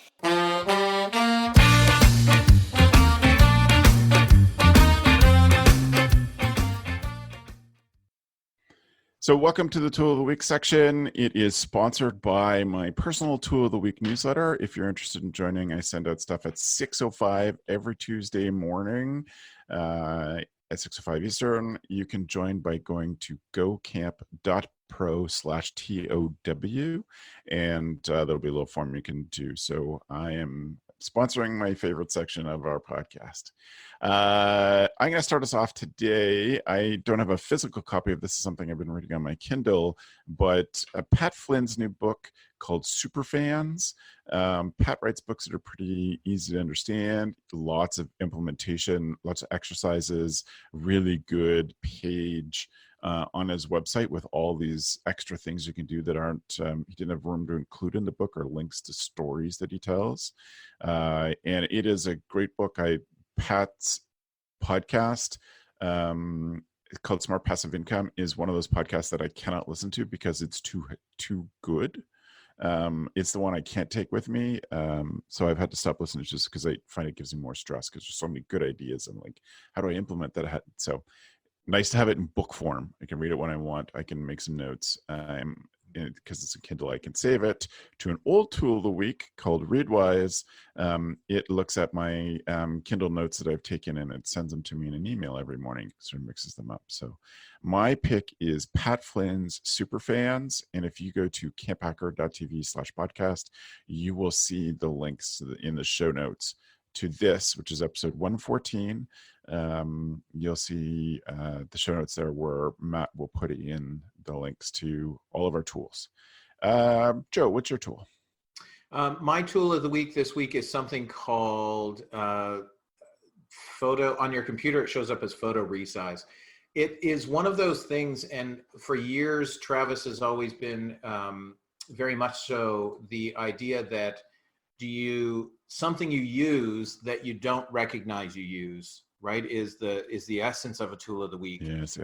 Speaker 1: So welcome to the Tool of the Week section. It is sponsored by my personal Tool of the Week newsletter. If you're interested in joining, I send out stuff at 6:05 every Tuesday morning at 6:05 Eastern. You can join by going to gocamp.pro/TOW, and there'll be a little form you can do. So I am sponsoring my favorite section of our podcast. I'm going to start us off today. I don't have a physical copy of this. Is something I've been reading on my Kindle, but Pat Flynn's new book called Superfans. Pat writes books that are pretty easy to understand, lots of implementation, lots of exercises, really good page on his website with all these extra things you can do that aren't, he didn't have room to include in the book, or links to stories that he tells. And it is a great book. Pat's podcast called Smart Passive Income is one of those podcasts that I cannot listen to because it's too good. It's the one I can't take with me. So I've had to stop listening just because I find it gives me more stress, because there's so many good ideas and like, how do I implement that? So nice to have it in book form. I can read it when I want. I can make some notes. Because it's a Kindle, I can save it to an old tool of the week called Readwise. It looks at my Kindle notes that I've taken and it sends them to me in an email every morning, sort of mixes them up. So my pick is Pat Flynn's Superfans. And if you go to camphacker.tv/podcast, you will see the links in the show notes to this, which is episode 114. You'll see the show notes there where Matt will put in the links to all of our tools. Joe, what's your tool?
Speaker 5: My tool of the week this week is something called Photo. On your computer, it shows up as Photo Resize. It is one of those things, and for years, Travis has always been very much so the idea that something you use that you don't recognize you use, right, is the essence of a tool of the week.
Speaker 1: Yes.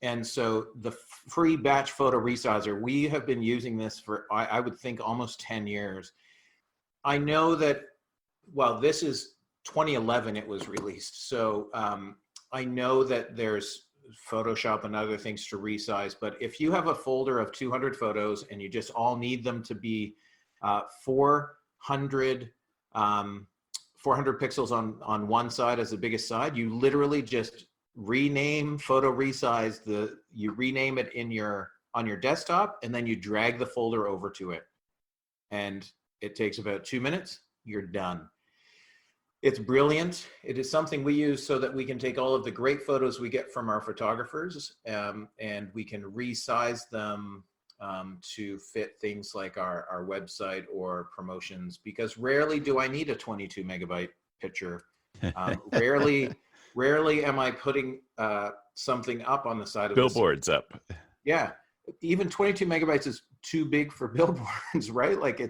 Speaker 5: And so the free batch photo resizer, we have been using this for, I would think, almost 10 years. I know that, well, this is 2011 it was released. So I know that there's Photoshop and other things to resize, but if you have a folder of 200 photos and you just all need them to be 400 pixels on one side as the biggest side, you literally just rename Photo Resize, you rename it on your desktop, and then you drag the folder over to it. And it takes about 2 minutes, you're done. It's brilliant. It is something we use so that we can take all of the great photos we get from our photographers, and we can resize them to fit things like our website or promotions, because rarely do I need a 22 megabyte picture. Rarely am I putting something up on the side of
Speaker 1: Billboards up.
Speaker 5: Yeah, even 22 megabytes is too big for billboards, right? Like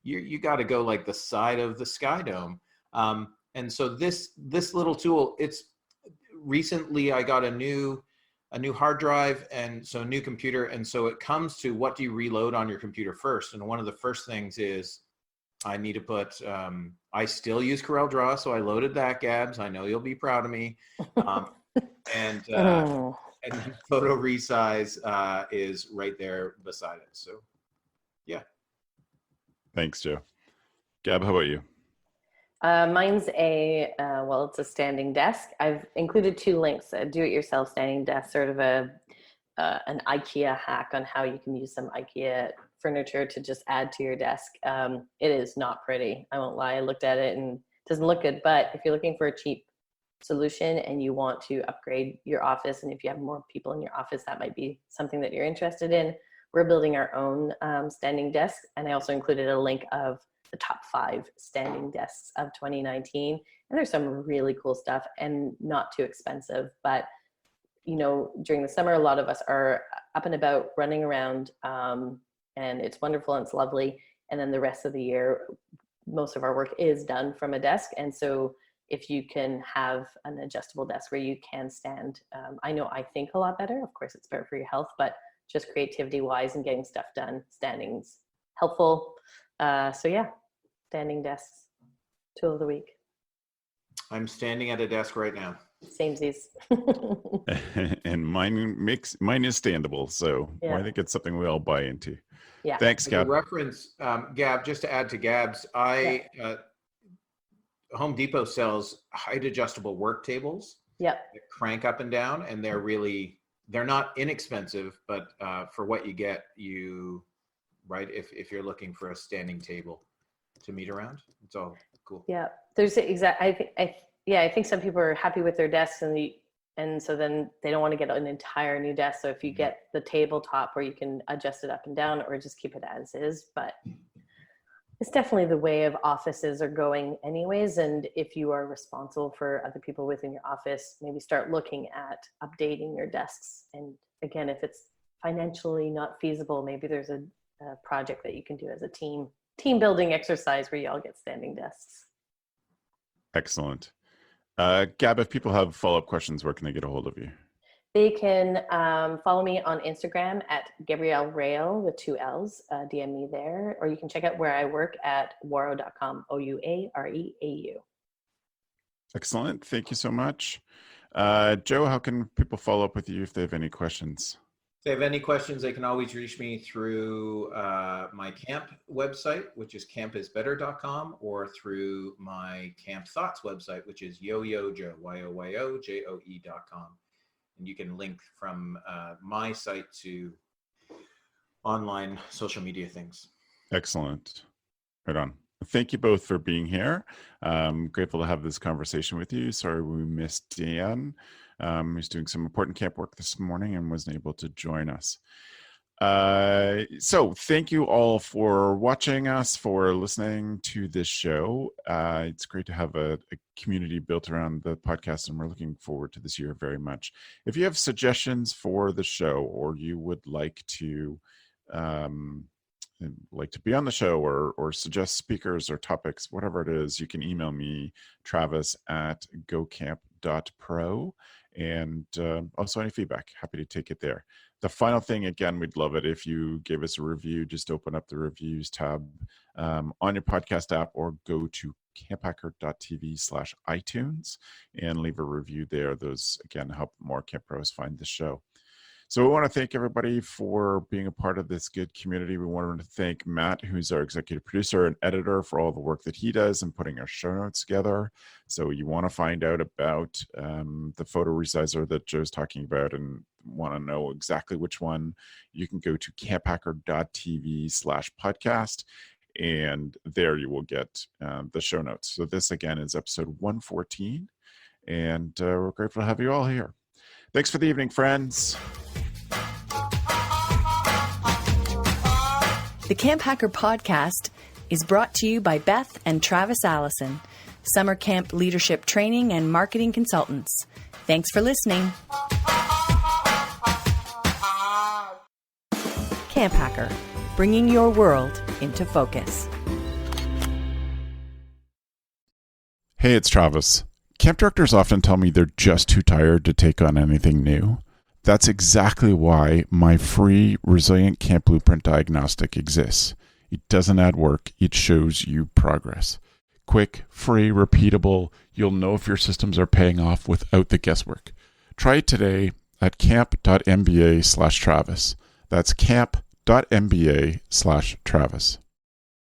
Speaker 5: you got to go like the side of the Sky Dome. And so this little tool, recently I got a new hard drive, and so a new computer, and so it comes to, what do you reload on your computer first? And one of the first things is I need to put, I still use CorelDRAW, so I loaded that, Gabs. I know you'll be proud of me. And Photo Resize is right there beside it. So, yeah.
Speaker 1: Thanks, Joe. Gab, how about you?
Speaker 4: Mine's it's a standing desk. I've included 2 links, a do-it-yourself standing desk, sort of an IKEA hack on how you can use some IKEA furniture to just add to your desk. It is not pretty. I won't lie. I looked at it and it doesn't look good, but if you're looking for a cheap solution and you want to upgrade your office, and if you have more people in your office, that might be something that you're interested in, we're building our own standing desk. And I also included a link of the top 5 standing desks of 2019. And there's some really cool stuff and not too expensive. But, during the summer, a lot of us are up and about running around, and it's wonderful and it's lovely. And then the rest of the year, most of our work is done from a desk. And so if you can have an adjustable desk where you can stand, I know I think a lot better. Of course, it's better for your health, but just creativity wise and getting stuff done, standing's helpful. So yeah, standing desks, tool of the week.
Speaker 5: I'm standing at a desk right now.
Speaker 4: Samesies.
Speaker 1: And mine is standable, so
Speaker 4: Yeah.
Speaker 1: I think it's something we all buy into.
Speaker 4: Yeah.
Speaker 1: Thanks,
Speaker 5: As a
Speaker 1: Gab.
Speaker 5: reference, Gab, just to add to Gab's, Home Depot sells height adjustable work tables
Speaker 4: Yep.
Speaker 5: that crank up and down, and they're not inexpensive, but for what you get, if you're looking for a standing table to meet around, it's all cool.
Speaker 4: Yeah. There's I think some people are happy with their desks and so then they don't want to get an entire new desk. So if you get the tabletop where you can adjust it up and down or just keep it as is, but it's definitely the way of offices are going anyways. And if you are responsible for other people within your office, maybe start looking at updating your desks. And again, if it's financially not feasible, maybe there's a project that you can do as a team building exercise where you all get standing desks.
Speaker 1: Excellent. Gab, if people have follow-up questions, where can they get a hold of you?
Speaker 4: They can follow me on Instagram at Gabrielle Rail with 2 L's, DM me there, or you can check out where I work at ouareau.com, OUAREAU.
Speaker 1: Excellent. Thank you so much. Joe, how can people follow up with you if they have any questions?
Speaker 5: If they have any questions, they can always reach me through my camp website, which is campisbetter.com, or through my Camp Thoughts website, which is yoyojoe, yoyojoe.com. And you can link from my site to online social media things.
Speaker 1: Excellent. Right on. Thank you both for being here. Grateful to have this conversation with you. Sorry we missed Dan. He's doing some important camp work this morning and wasn't able to join us. So thank you all for watching us, for listening to this show. It's great to have a community built around the podcast, and we're looking forward to this year very much. If you have suggestions for the show, or you would like to be on the show, or suggest speakers or topics, whatever it is, you can email me, travis@gocamp.pro. And also any feedback, happy to take it there. The final thing, again, we'd love it if you gave us a review. Just open up the reviews tab on your podcast app, or go to camphacker.tv/iTunes and leave a review there. Those, again, help more camp pros find the show. So we want to thank everybody for being a part of this good community. We want to thank Matt, who's our executive producer and editor, for all the work that he does in putting our show notes together. So you want to find out about the photo resizer that Joe's talking about and want to know exactly which one, you can go to camphacker.tv/podcast. And there you will get the show notes. So this, again, is episode 114. And we're grateful to have you all here. Thanks for the evening, friends.
Speaker 2: The Camp Hacker podcast is brought to you by Beth and Travis Allison, summer camp leadership training and marketing consultants. Thanks for listening. Camp Hacker, bringing your world into focus.
Speaker 1: Hey, it's Travis. Camp directors often tell me they're just too tired to take on anything new. That's exactly why my free Resilient Camp Blueprint Diagnostic exists. It doesn't add work, it shows you progress. Quick, free, repeatable, you'll know if your systems are paying off without the guesswork. Try it today at camp.mba/Travis. That's camp.mba/Travis.